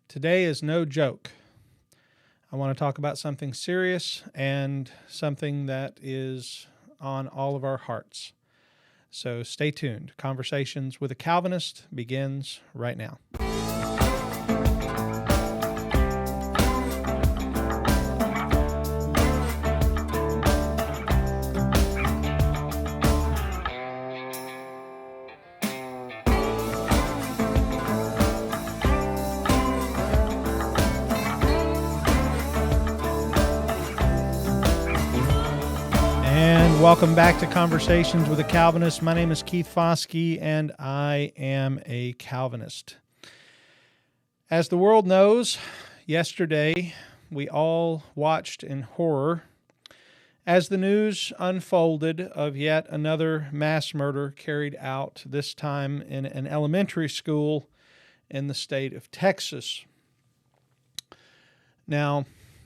Today is no joke. I want to talk about something serious and something that is on all of our hearts. So stay tuned. Conversations with a Calvinist begins right now. Welcome back to Conversations with a Calvinist. My name is Keith Foskey, and I am a Calvinist. As the world knows, yesterday we all watched in horror as the news unfolded of yet another mass murder carried out, this time in an elementary school in the state of Texas. Now,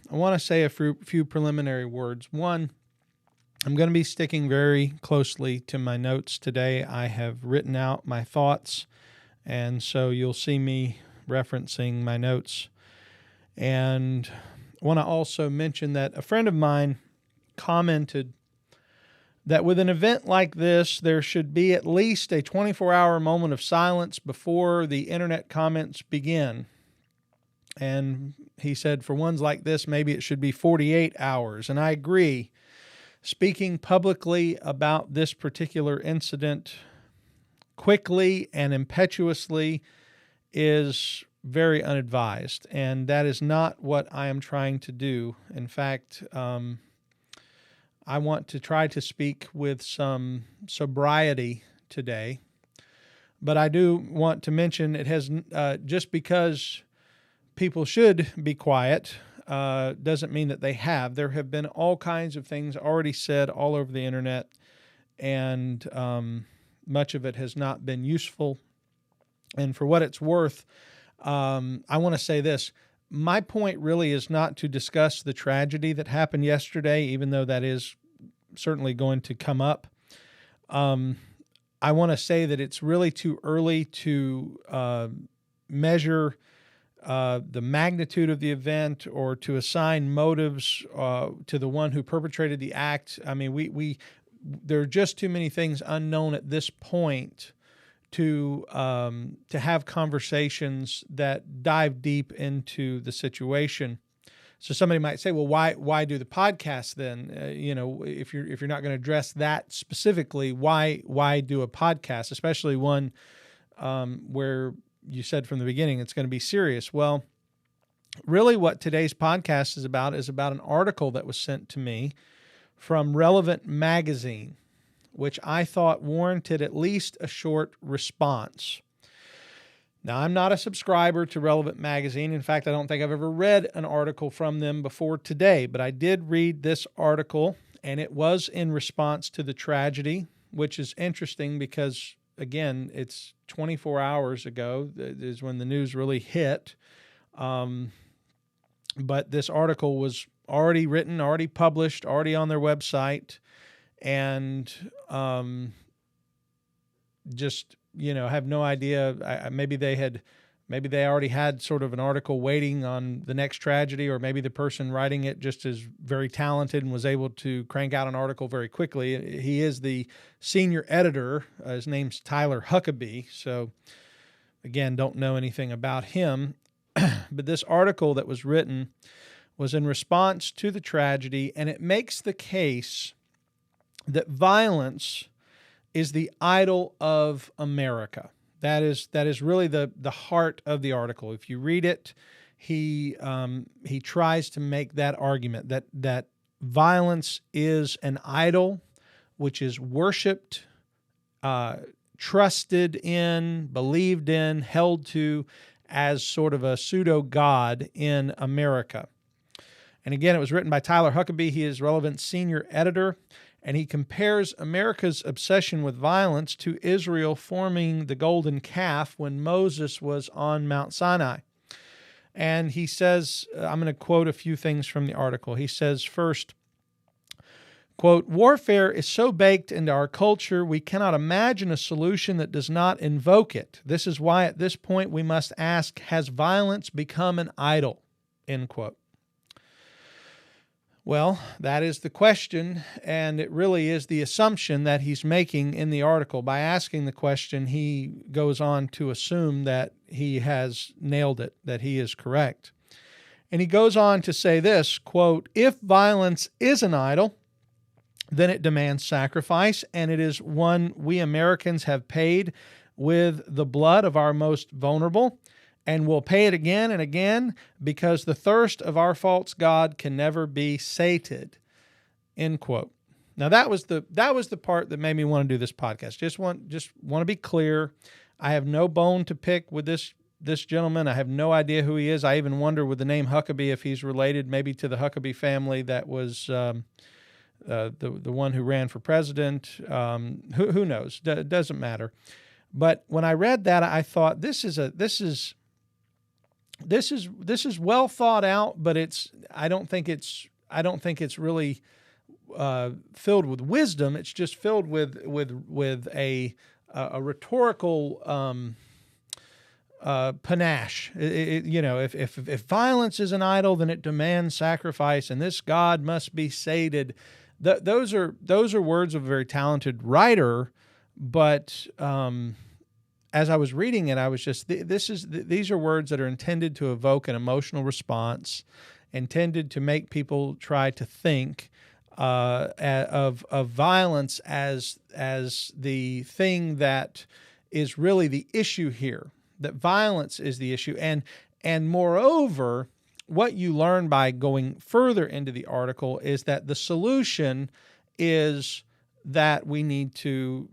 I want to say a few preliminary words. One, I'm going to be sticking very closely to my notes today. I have written out my thoughts, and so you'll see me referencing my notes. And I want to also mention that a friend of mine commented that with an event like this, there should be at least a 24-hour moment of silence before the internet comments begin. And he said for ones like this, maybe it should be 48 hours. And I agree. Speaking publicly about this particular incident quickly and impetuously is very unadvised, and that is not what I am trying to do. In fact, I want to try to speak with some sobriety today, but I do want to mention it has just because people should be quiet doesn't mean that they have. There have been all kinds of things already said all over the internet, and much of it has not been useful. And for what it's worth, I want to say this. My point really is not to discuss the tragedy that happened yesterday, even though that is certainly going to come up. I want to say that it's really too early to measure the magnitude of the event or to assign motives to the one who perpetrated the act. I mean, there are just too many things unknown at this point to have conversations that dive deep into the situation. So somebody might say, "Well, why do the podcast then? If you're not going to address that specifically, why do a podcast, especially one where you said from the beginning it's going to be serious?" Well, really what today's podcast is about an article that was sent to me from Relevant Magazine, which I thought warranted at least a short response. Now, I'm not a subscriber to Relevant Magazine. In fact, I don't think I've ever read an article from them before today, but I did read this article, and it was in response to the tragedy, which is interesting because again, it's 24 hours ago is when the news really hit. But this article was already written, already published, already on their website, and just, have no idea. Maybe they already had sort of an article waiting on the next tragedy, or maybe the person writing it just is very talented and was able to crank out an article very quickly. He is the senior editor. His name's Tyler Huckabee. So again, don't know anything about him. But this article that was written was in response to the tragedy, and it makes the case that violence is the idol of America. That is really the heart of the article. If you read it, he tries to make that argument that violence is an idol, which is worshipped, trusted in, believed in, held to as sort of a pseudo god in America. And again, it was written by Tyler Huckabee. He is Relevant senior editor. And he compares America's obsession with violence to Israel forming the golden calf when Moses was on Mount Sinai. And he says, I'm going to quote a few things from the article. He says, first, Quote, warfare is so baked into our culture, we cannot imagine a solution that does not invoke it. This is why at this point we must ask, has violence become an idol? End quote. Well, that is the question, and it really is the assumption that he's making in the article. By asking the question, he goes on to assume that he has nailed it, that he is correct. And he goes on to say this, quote, if violence is an idol, then it demands sacrifice, and it is one we Americans have paid with the blood of our most vulnerable, and will pay it again and again, because the thirst of our false god can never be sated. End quote. Now that was the part that made me want to do this podcast. Just want to be clear. I have no bone to pick with this gentleman. I have no idea who he is. I even wonder with the name Huckabee if he's related maybe to the Huckabee family that was the one who ran for president. Who knows? It doesn't matter. But when I read that, I thought this is well thought out, but I don't think it's really filled with wisdom. It's just filled with a rhetorical panache. If violence is an idol, then it demands sacrifice, and this God must be sated. Those are words of a very talented writer, but as I was reading it, I was just, these are words that are intended to evoke an emotional response, intended to make people try to think of violence as the thing that is really the issue here, that violence is the issue. And moreover, what you learn by going further into the article is that the solution is that we need to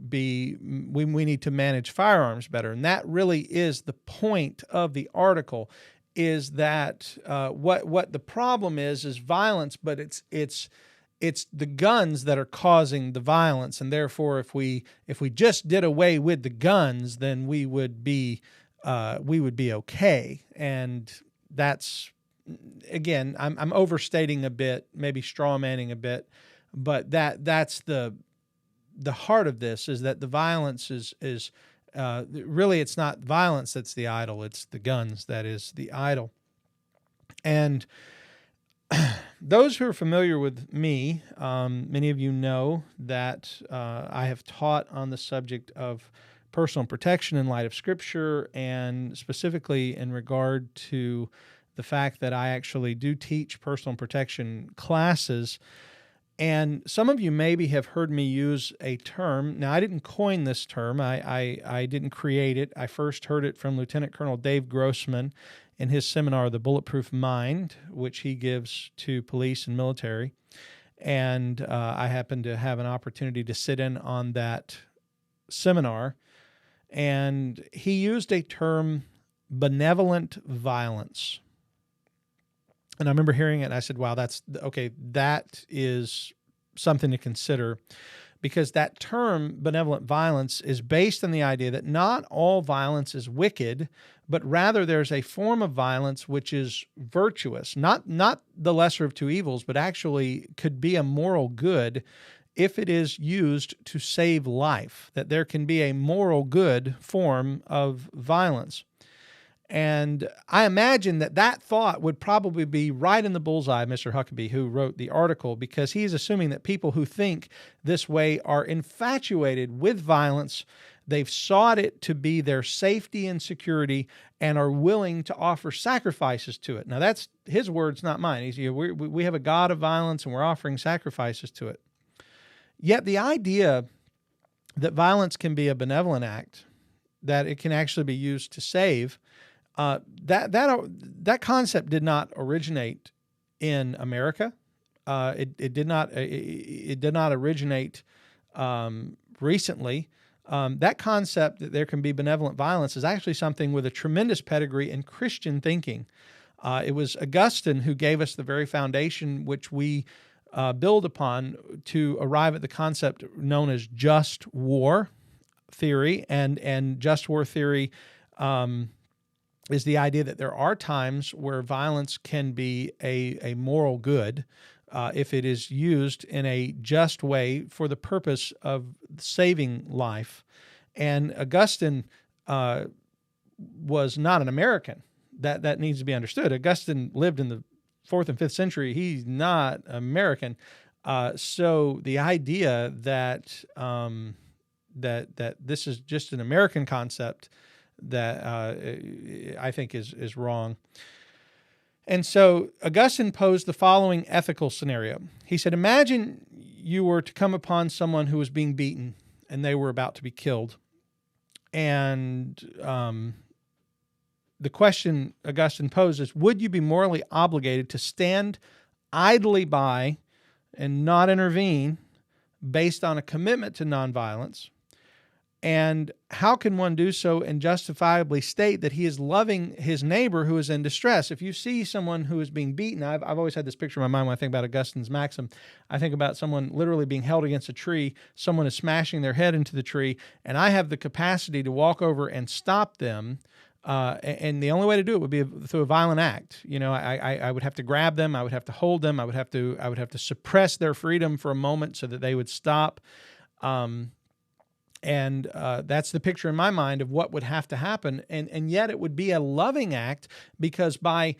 manage firearms better. And that really is the point of the article, is that what the problem is violence, but it's the guns that are causing the violence. And therefore, if we just did away with the guns, then we would be okay. And that's, again, I'm overstating a bit, maybe straw manning a bit, but that's the heart of this, is that the violence is really, it's not violence that's the idol, it's the guns that is the idol. And those who are familiar with me, many of you know that I have taught on the subject of personal protection in light of Scripture, and specifically in regard to the fact that I actually do teach personal protection classes. And some of you maybe have heard me use a term. Now, I didn't coin this term. I didn't create it. I first heard it from Lieutenant Colonel Dave Grossman in his seminar, The Bulletproof Mind, which he gives to police and military. And I happened to have an opportunity to sit in on that seminar. And he used a term, benevolent violence. And I remember hearing it, and I said, wow, that is something to consider, because that term, benevolent violence, is based on the idea that not all violence is wicked, but rather there's a form of violence which is virtuous, not the lesser of two evils, but actually could be a moral good if it is used to save life, that there can be a moral good form of violence. And I imagine that thought would probably be right in the bullseye of Mr. Huckabee, who wrote the article, because he's assuming that people who think this way are infatuated with violence. They've sought it to be their safety and security, and are willing to offer sacrifices to it. Now, that's his words, not mine. We have a God of violence, and we're offering sacrifices to it. Yet the idea that violence can be a benevolent act, that it can actually be used to save, that concept did not originate in America. It did not originate recently. That concept that there can be benevolent violence is actually something with a tremendous pedigree in Christian thinking. It was Augustine who gave us the very foundation which we build upon to arrive at the concept known as just war theory. And just war theory is the idea that there are times where violence can be a moral good, if it is used in a just way for the purpose of saving life. And Augustine was not an American. That needs to be understood. Augustine lived in the 4th and 5th century. He's not American. So the idea that that this is just an American concept that I think is wrong. And so Augustine posed the following ethical scenario. He said, imagine you were to come upon someone who was being beaten and they were about to be killed. And the question Augustine posed is, would you be morally obligated to stand idly by and not intervene based on a commitment to nonviolence? And how can one do so and justifiably state that he is loving his neighbor who is in distress? If you see someone who is being beaten, I've always had this picture in my mind when I think about Augustine's maxim. I think about someone literally being held against a tree. Someone is smashing their head into the tree, and I have the capacity to walk over and stop them. And the only way to do it would be through a violent act. You know, I would have to grab them. I would have to hold them. I would have to suppress their freedom for a moment so that they would stop. And that's the picture in my mind of what would have to happen. And yet it would be a loving act, because by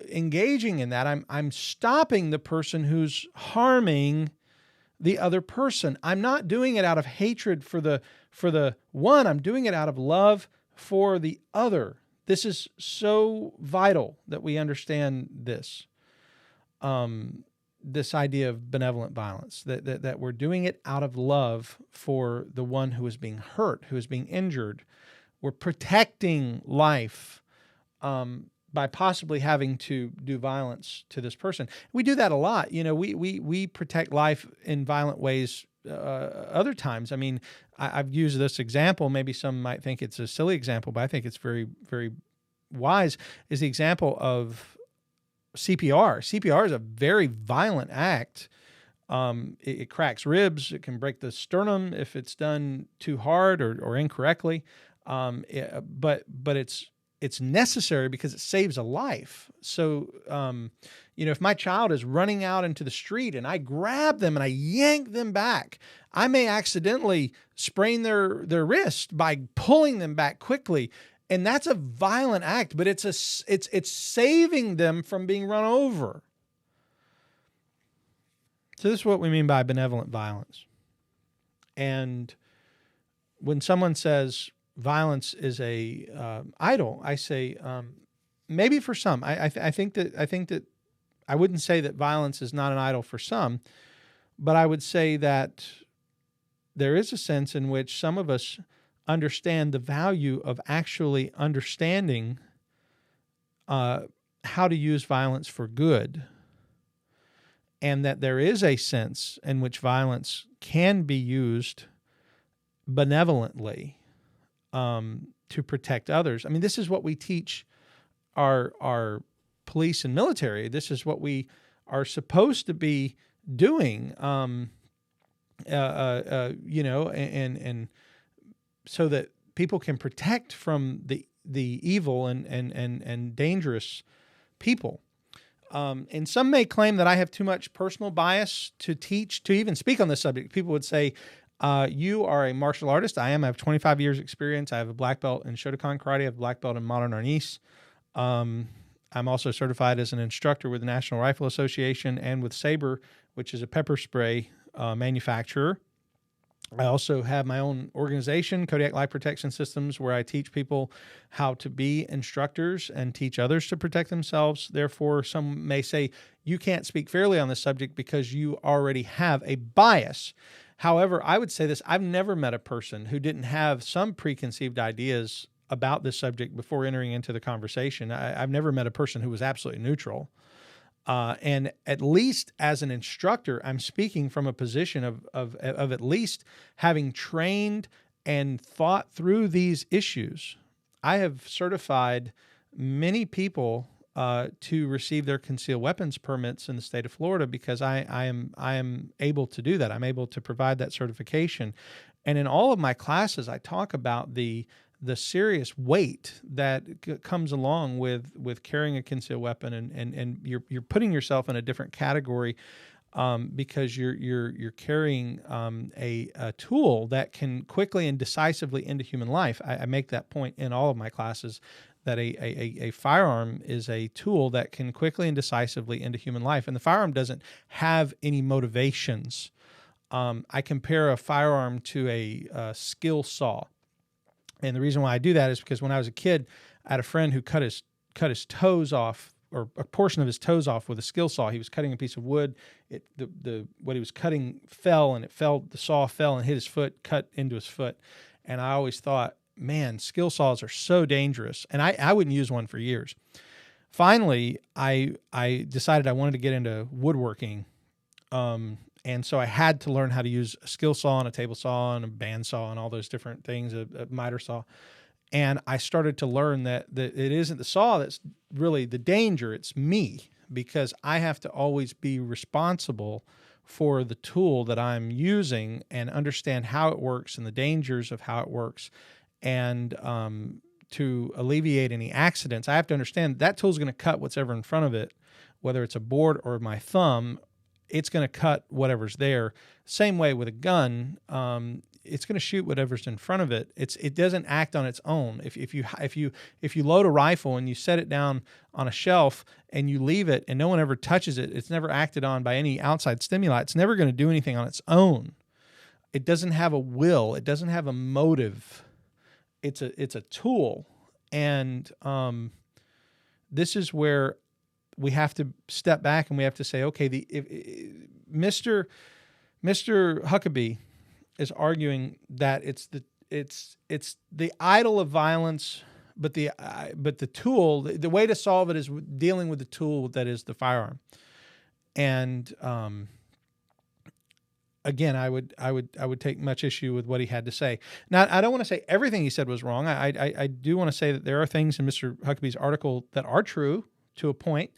engaging in that, I'm stopping the person who's harming the other person. I'm not doing it out of hatred for the one. I'm doing it out of love for the other. This is so vital that we understand this. This idea of benevolent violence, that we're doing it out of love for the one who is being hurt, who is being injured. We're protecting life by possibly having to do violence to this person. We do that a lot. You know, we protect life in violent ways other times. I mean, I've used this example. Maybe some might think it's a silly example, but I think it's very, very wise, is the example of CPR. CPR is a very violent act. It cracks ribs. It can break the sternum if it's done too hard or incorrectly. But it's necessary because it saves a life. So, you know, if my child is running out into the street and I grab them and I yank them back, I may accidentally sprain their wrist by pulling them back quickly. And that's a violent act, but it's saving them from being run over. So this is what we mean by benevolent violence. And when someone says violence is a idol, I say maybe for some. I think that I wouldn't say that violence is not an idol for some, but I would say that there is a sense in which some of us understand the value of actually understanding how to use violence for good, and that there is a sense in which violence can be used benevolently to protect others. I mean, this is what we teach our police and military. This is what we are supposed to be doing, you know, and so that people can protect from the evil and dangerous people. And some may claim that I have too much personal bias to teach, to even speak on this subject. People would say, you are a martial artist. I am. I have 25 years experience. I have a black belt in Shotokan karate. I have a black belt in modern arnis. I'm also certified as an instructor with the National Rifle Association and with Saber, which is a pepper spray manufacturer. I also have my own organization, Kodiak Life Protection Systems, where I teach people how to be instructors and teach others to protect themselves. Therefore, some may say you can't speak fairly on this subject because you already have a bias. However, I would say this: I've never met a person who didn't have some preconceived ideas about this subject before entering into the conversation. I've never met a person who was absolutely neutral. And at least as an instructor, I'm speaking from a position of at least having trained and thought through these issues. I have certified many people to receive their concealed weapons permits in the state of Florida because I am able to do that. I'm able to provide that certification. And in all of my classes, I talk about the the serious weight that comes along with carrying a concealed weapon, and you're putting yourself in a different category because you're carrying a tool that can quickly and decisively end a human life. I make that point in all of my classes, that a firearm is a tool that can quickly and decisively end a human life, and the firearm doesn't have any motivations. I compare a firearm to a skill saw. And the reason why I do that is because when I was a kid, I had a friend who cut his toes off, or a portion of his toes off, with a skill saw. He was cutting a piece of wood. What he was cutting fell, and the saw fell and hit his foot, cut into his foot. And I always thought, man, skill saws are so dangerous. And I wouldn't use one for years. Finally, I decided I wanted to get into woodworking. And so I had to learn how to use a skill saw and a table saw and a bandsaw and all those different things, a miter saw. And I started to learn that it isn't the saw that's really the danger, it's me, because I have to always be responsible for the tool that I'm using and understand how it works and the dangers of how it works. And to alleviate any accidents, I have to understand that tool is going to cut what's ever in front of it, whether it's a board or my thumb. It's going to cut whatever's there. Same way with a gun, it's going to shoot whatever's in front of it. It doesn't act on its own. If you load a rifle and you set it down on a shelf and you leave it and no one ever touches it, it's never acted on by any outside stimuli. It's never going to do anything on its own. It doesn't have a will. It doesn't have a motive. It's a tool, and this is where we have to step back and we have to say, okay, Mr. Huckabee is arguing that it's the idol of violence, but the tool, the way to solve it is dealing with the tool that is the firearm. And again, I would take much issue with what he had to say. Now, I don't want to say everything he said was wrong. I do want to say that there are things in Mr. Huckabee's article that are true to a point.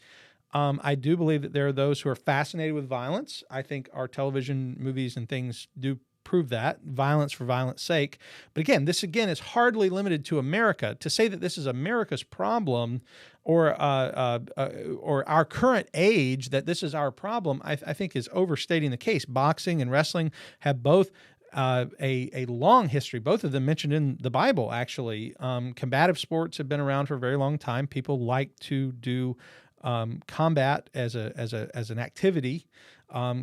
I do believe that there are those who are fascinated with violence. I think our television movies and things do prove that, violence for violence sake. But again, this is hardly limited to America. To say that this is America's problem, or our current age, that this is our problem, I think is overstating the case. Boxing and wrestling have both a long history, both of them mentioned in the Bible, actually. Combative sports have been around for a very long time. People like to do combat as an activity.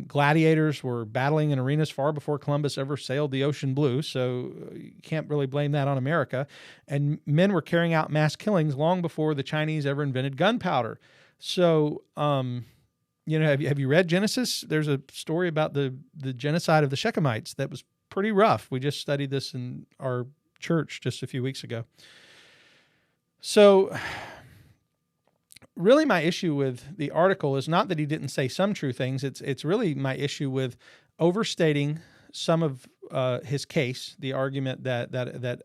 Gladiators were battling in arenas far before Columbus ever sailed the ocean blue, so you can't really blame that on America. And men were carrying out mass killings long before the Chinese ever invented gunpowder. So, have you read Genesis? There's a story about the genocide of the Shechemites that was pretty rough. We just studied this in our church just a few weeks ago. So really, my issue with the article is not that he didn't say some true things. It's really my issue with overstating some of his case, the argument that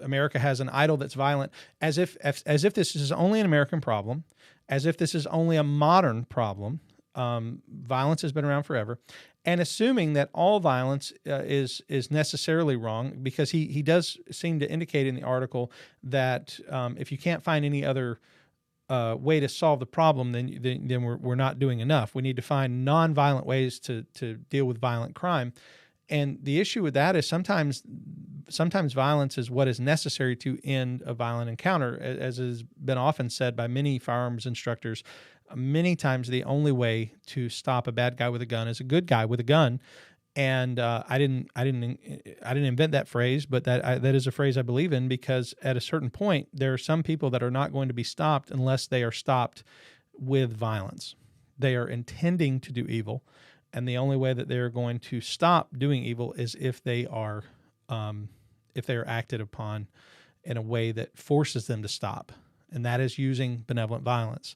America has an idol that's violent, as if this is only an American problem, as if this is only a modern problem. Violence has been around forever, and assuming that all violence is necessarily wrong, because he does seem to indicate in the article that if you can't find any other way to solve the problem, then we're not doing enough. We need to find nonviolent ways to deal with violent crime. And the issue with that is sometimes violence is what is necessary to end a violent encounter, as has been often said by many firearms instructors. Many times the only way to stop a bad guy with a gun is a good guy with a gun. And I didn't invent that phrase, but that is a phrase I believe in, because at a certain point, there are some people that are not going to be stopped unless they are stopped with violence. They are intending to do evil, and the only way that they're going to stop doing evil is if they are acted upon in a way that forces them to stop, and that is using benevolent violence.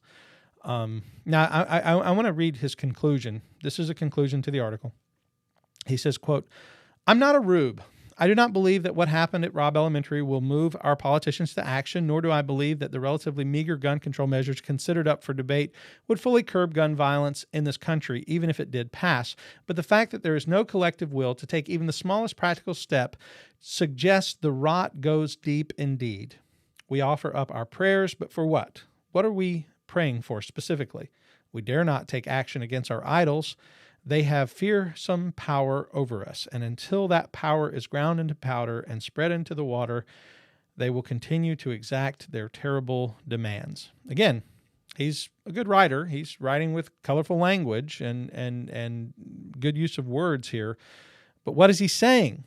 Now, I want to read his conclusion. This is a conclusion to the article. He says, quote, "I'm not a rube. I do not believe that what happened at Robb Elementary will move our politicians to action, nor do I believe that the relatively meager gun control measures considered up for debate would fully curb gun violence in this country, even if it did pass. But the fact that there is no collective will to take even the smallest practical step suggests the rot goes deep indeed. We offer up our prayers, but for what? What are we praying for specifically? We dare not take action against our idols. They have fearsome power over us, and until that power is ground into powder and spread into the water, they will continue to exact their terrible demands. Again, he's a good writer. He's writing with colorful language and good use of words here. But what is he saying?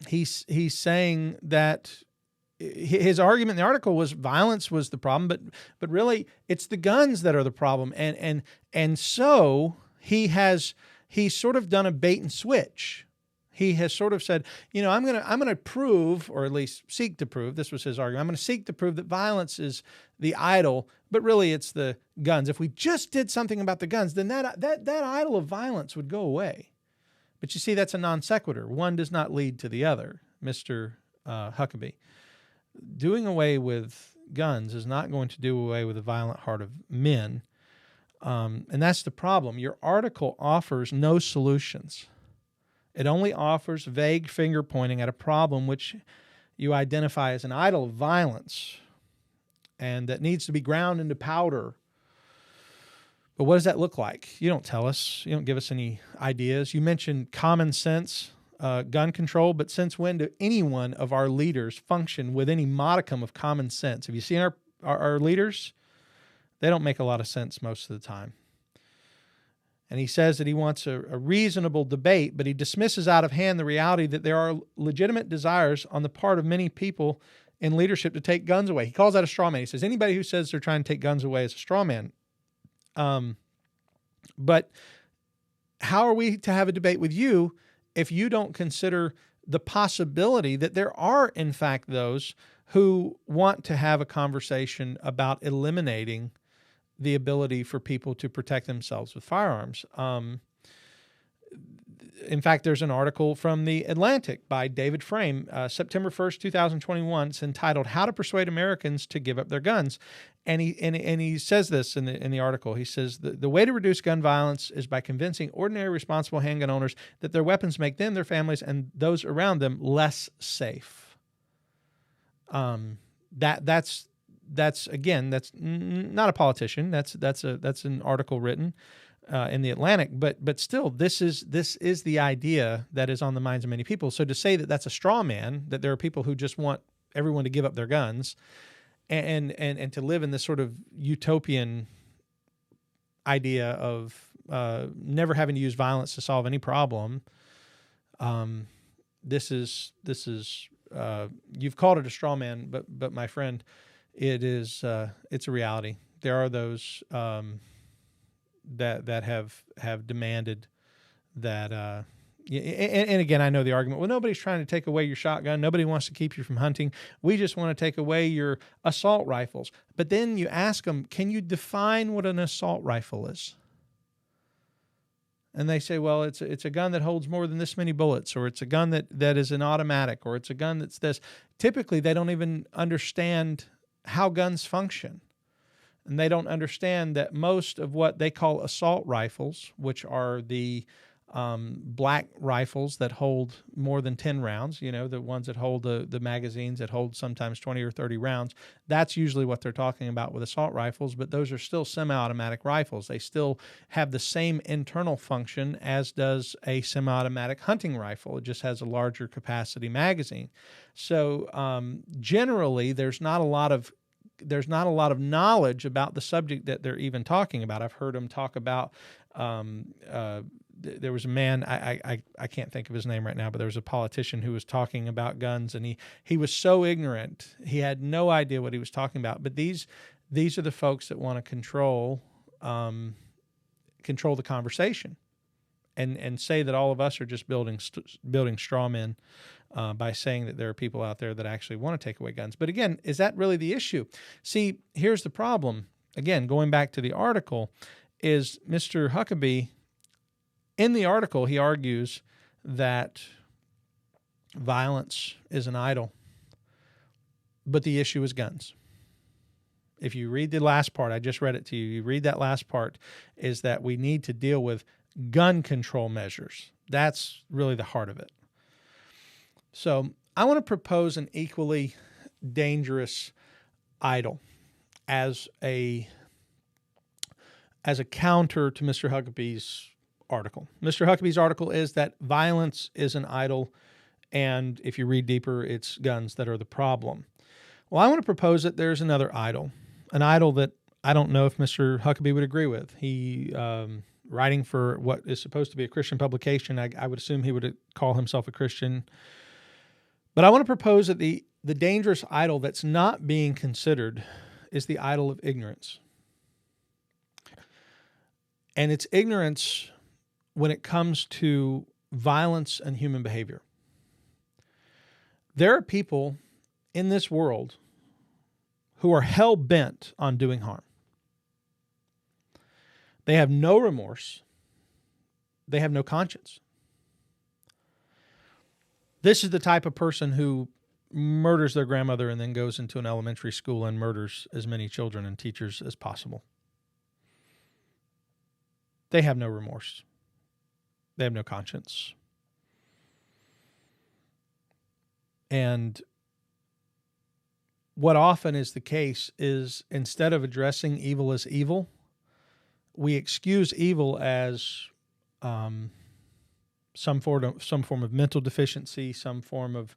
He's saying that his argument in the article was violence was the problem, but really it's the guns that are the problem, and so he's sort of done a bait and switch. He has sort of said, I'm going to prove, or at least seek to prove, this was his argument, I'm going to seek to prove that violence is the idol, but really it's the guns. If we just did something about the guns, then that idol of violence would go away. But you see, that's a non sequitur. One does not lead to the other, Mr. Huckabee. Doing away with guns is not going to do away with the violent heart of men. And that's the problem. Your article offers no solutions. It only offers vague finger pointing at a problem which you identify as an idol of violence and that needs to be ground into powder. But what does that look like? You don't tell us. You don't give us any ideas. You mentioned common sense, gun control, but since when do any one of our leaders function with any modicum of common sense? Have you seen our leaders? They don't make a lot of sense most of the time. And he says that he wants a reasonable debate, but he dismisses out of hand the reality that there are legitimate desires on the part of many people in leadership to take guns away. He calls that a straw man. He says anybody who says they're trying to take guns away is a straw man. But how are we to have a debate with you if you don't consider the possibility that there are, in fact, those who want to have a conversation about eliminating the ability for people to protect themselves with firearms? In fact, there's an article from The Atlantic by David Frame, September 1st, 2021. It's entitled "How to Persuade Americans to Give Up Their Guns." And he says this in the article. He says, the way to reduce gun violence is by convincing ordinary responsible handgun owners that their weapons make them, their families, and those around them less safe. That's not a politician. That's an article written in The Atlantic, but still, this is the idea that is on the minds of many people. So to say that that's a straw man, that there are people who just want everyone to give up their guns, and to live in this sort of utopian idea of never having to use violence to solve any problem, this is you've called it a straw man, but my friend, it's a reality. There are those that have demanded that. And again, I know the argument, well, nobody's trying to take away your shotgun. Nobody wants to keep you from hunting. We just want to take away your assault rifles. But then you ask them, can you define what an assault rifle is? And they say, well, it's a gun that holds more than this many bullets, or it's a gun that is an automatic, or it's a gun that's this. Typically, they don't even understand how guns function. And they don't understand that most of what they call assault rifles, which are the black rifles that hold more than 10 rounds, the ones that hold the magazines that hold sometimes 20 or 30 rounds, that's usually what they're talking about with assault rifles, but those are still semi-automatic rifles. They still have the same internal function as does a semi-automatic hunting rifle. It just has a larger capacity magazine. So generally, there's not a lot of knowledge about the subject that they're even talking about. I've heard them talk about there was a man, I can't think of his name right now, but there was a politician who was talking about guns, and he was so ignorant. He had no idea what he was talking about. But these are the folks that want to control the conversation and say that all of us are just building straw men by saying that there are people out there that actually want to take away guns. But again, is that really the issue? See, here's the problem. Again, going back to the article, is Mr. Huckabee, in the article, he argues that Violence is an idol, but the issue is guns. If you read the last part, I just read it to you, you read that last part, is that we need to deal with gun control measures. That's really the heart of it. So I want to propose an equally dangerous idol as a counter to Mr. Huckabee's article. Mr. Huckabee's article is that violence is an idol, and if you read deeper, it's guns that are the problem. Well, I want to propose that there's another idol, an idol that I don't know if Mr. Huckabee would agree with. He, writing for what is supposed to be a Christian publication, I would assume he would call himself a Christian. But I want to propose that the dangerous idol that's not being considered is the idol of ignorance. And it's ignorance when it comes to violence and human behavior. There are people in this world who are hell-bent on doing harm. They have no remorse. They have no conscience. This is the type of person who murders their grandmother and then goes into an elementary school and murders as many children and teachers as possible. They have no remorse. They have no conscience. And what often is the case is instead of addressing evil as evil, we excuse evil as some form of mental deficiency, some form of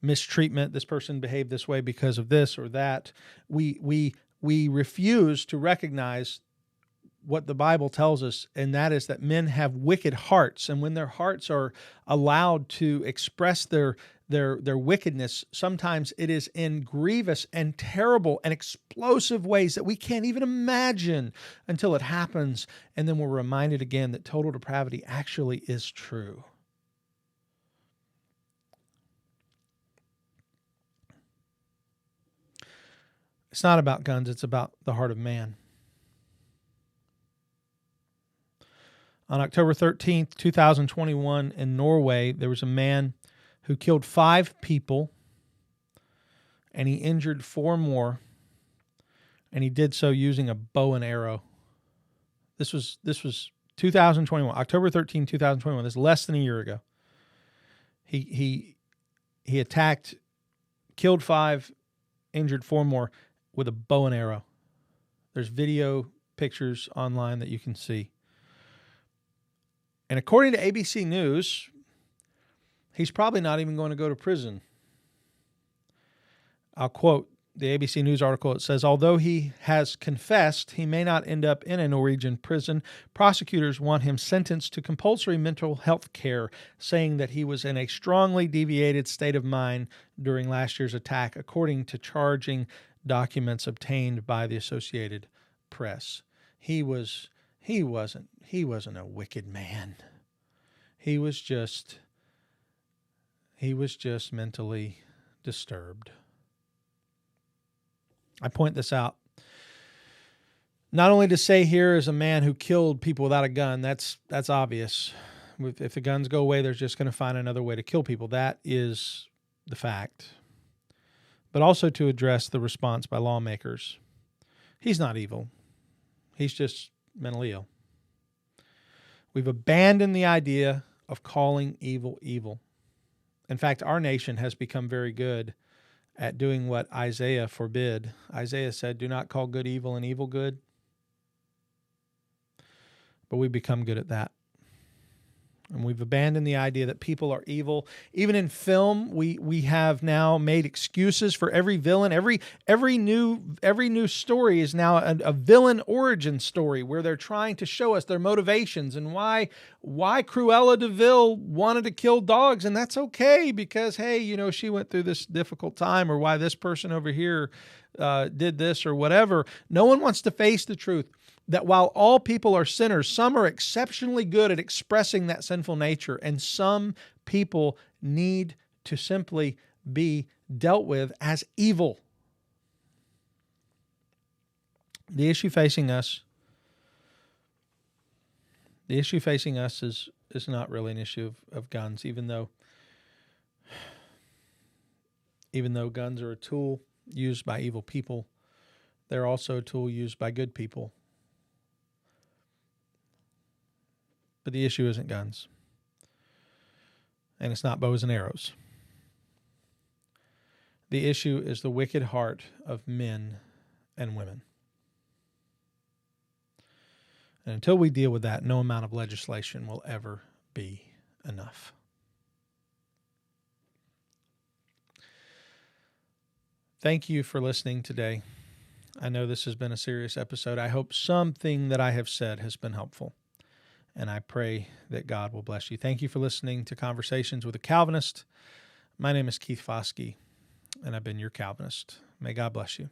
mistreatment. This person behaved this way because of this or that. We refuse to recognize what the Bible tells us, and that is that men have wicked hearts, and when their hearts are allowed to express their wickedness, sometimes it is in grievous and terrible and explosive ways that we can't even imagine until it happens, and then we're reminded again that total depravity actually is true. It's not about guns, it's about the heart of man. On October 13th, 2021, in Norway, there was a man who killed 5 people, and he injured 4 more, and he did so using a bow and arrow. This was 2021, October 13, 2021. This is less than a year ago. He attacked, killed 5, injured 4 more with a bow and arrow. There's video pictures online that you can see. And according to ABC News, he's probably not even going to go to prison. I'll quote the ABC News article. It says, although he has confessed he may not end up in a Norwegian prison, prosecutors want him sentenced to compulsory mental health care, saying that he was in a strongly deviated state of mind during last year's attack, according to charging documents obtained by the Associated Press. He wasn't a wicked man. He was just mentally disturbed. I point this out not only to say here is a man who killed people without a gun. That's obvious. If the guns go away, they're just going to find another way to kill people. That is the fact. But also to address the response by lawmakers. He's not evil. He's just mentally ill. We've abandoned the idea of calling evil evil. In fact, our nation has become very good at doing what Isaiah forbid. Isaiah said, do not call good evil and evil good. But we've become good at that. And we've abandoned the idea that people are evil. Even in film, we have now made excuses for every villain. Every new story is now a villain origin story where they're trying to show us their motivations and why Cruella de Vil wanted to kill dogs, and that's okay because hey, she went through this difficult time, or why this person over here did this or whatever. No one wants to face the truth that while all people are sinners, some are exceptionally good at expressing that sinful nature, and some people need to simply be dealt with as evil. The issue facing us is not really an issue of guns, even though Even though guns are a tool used by evil people, they're also a tool used by good people. But the issue isn't guns. And it's not bows and arrows. The issue is the wicked heart of men and women. And until we deal with that, no amount of legislation will ever be enough. Thank you for listening today. I know this has been a serious episode. I hope something that I have said has been helpful. And I pray that God will bless you. Thank you for listening to Conversations with a Calvinist. My name is Keith Foskey, and I've been your Calvinist. May God bless you.